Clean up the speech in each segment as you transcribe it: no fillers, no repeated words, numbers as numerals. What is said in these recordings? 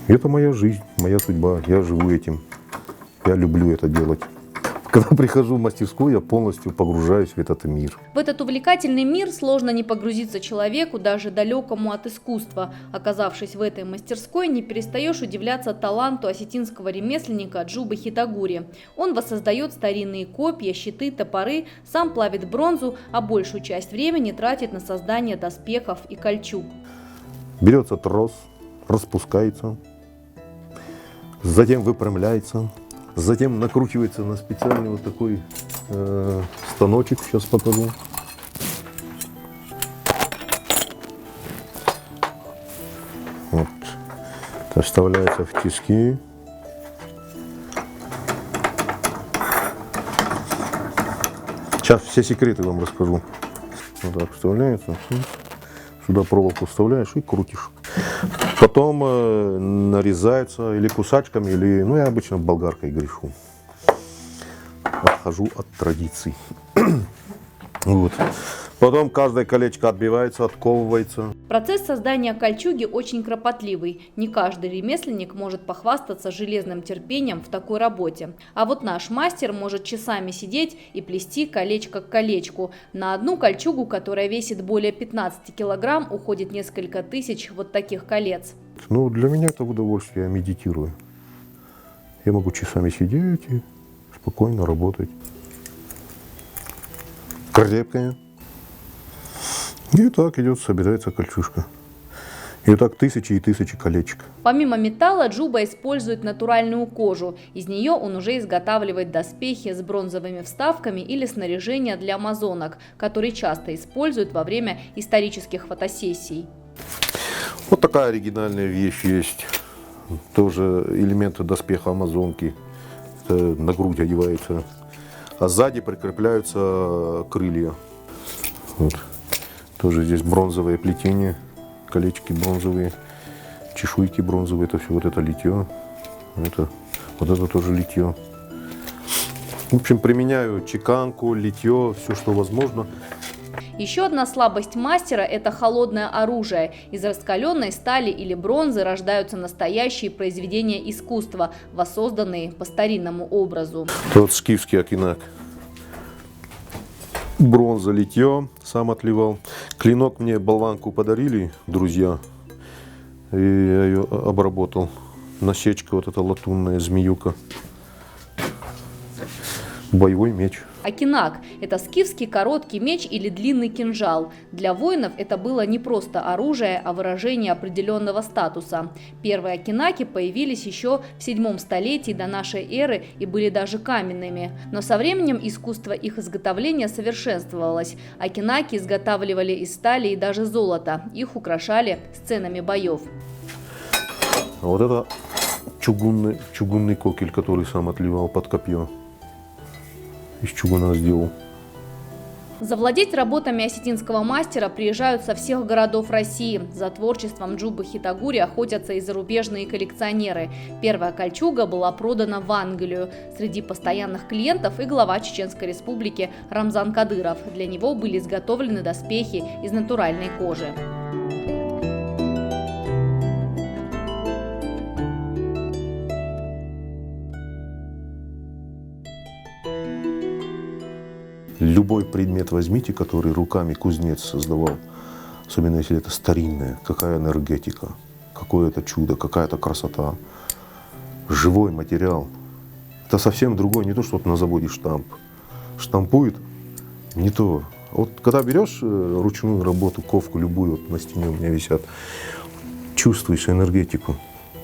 Это моя жизнь, моя судьба. Я живу этим. Я люблю это делать. Когда прихожу в мастерскую, я полностью погружаюсь в этот мир. В этот увлекательный мир сложно не погрузиться человеку, даже далекому от искусства. Оказавшись в этой мастерской, не перестаешь удивляться таланту осетинского ремесленника Джубы Хитагури. Он воссоздает старинные копья, щиты, топоры, сам плавит бронзу, а большую часть времени тратит на создание доспехов и кольчуг. Берется трос, распускается, затем выпрямляется, затем накручивается на специальный вот такой станочек, сейчас покажу. Вот. Вставляется в тиски. Сейчас все секреты вам расскажу. Вот так вставляется. Сюда проволоку вставляешь и крутишь. Потом нарезается или кусачками, или, ну, я обычно болгаркой грешу. Отхожу от традиций. Вот. Потом каждое колечко отбивается, отковывается. Процесс создания кольчуги очень кропотливый. Не каждый ремесленник может похвастаться железным терпением в такой работе. А вот наш мастер может часами сидеть и плести колечко к колечку. На одну кольчугу, которая весит более 15 килограмм, уходит несколько тысяч вот таких колец. Ну, для меня это удовольствие, я медитирую. Я могу часами сидеть и спокойно работать. Крепкая. И так идет, собирается кольчужка. И так тысячи и тысячи колечек. Помимо металла, Джуба использует натуральную кожу. Из нее он уже изготавливает доспехи с бронзовыми вставками или снаряжение для амазонок, которые часто используют во время исторических фотосессий. Вот такая оригинальная вещь есть. Тоже элементы доспеха амазонки. Это на грудь одевается. А сзади прикрепляются крылья. Вот. Тоже здесь бронзовое плетение. Колечки бронзовые, чешуйки бронзовые. Это все вот это литье. Вот это тоже литье. В общем, применяю чеканку, литье, все, что возможно. Еще одна слабость мастера – это холодное оружие. Из раскаленной стали или бронзы рождаются настоящие произведения искусства, воссозданные по старинному образу. Это вот скифский акинак. Бронза, литье, сам отливал. Клинок мне болванку подарили друзья, и я ее обработал. Насечка вот эта латунная, змеюка. Боевой меч. Акинак – это скифский короткий меч или длинный кинжал. Для воинов это было не просто оружие, а выражение определенного статуса. Первые акинаки появились еще в 7 столетии до нашей эры и были даже каменными. Но со временем искусство их изготовления совершенствовалось. Акинаки изготавливали из стали и даже золота. Их украшали сценами боев. А вот это чугунный кокель, который сам отливал под копье. Из чугуна сделал. Завладеть работами осетинского мастера приезжают со всех городов России. За творчеством Джубы Хитагури охотятся и зарубежные коллекционеры. Первая кольчуга была продана в Англию. Среди постоянных клиентов и глава Чеченской Республики Рамзан Кадыров. Для него были изготовлены доспехи из натуральной кожи. Любой предмет возьмите, который руками кузнец создавал, особенно если это старинное, какая энергетика, какое это чудо, какая-то красота, живой материал. Это совсем другое, не то, что вот на заводе штамп. Штампует, не то. Вот когда берешь ручную работу, ковку любую, вот на стене у меня висят, чувствуешь энергетику.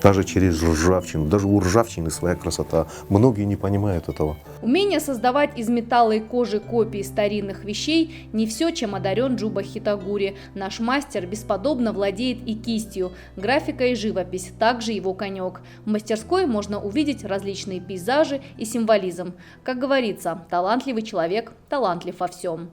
Даже через ржавчину. Даже у ржавчины своя красота. Многие не понимают этого. Умение создавать из металла и кожи копии старинных вещей – не все, чем одарен Джуба Хитагури. Наш мастер бесподобно владеет и кистью. Графика и живопись – также его конек. В мастерской можно увидеть различные пейзажи и символизм. Как говорится, талантливый человек талантлив во всем.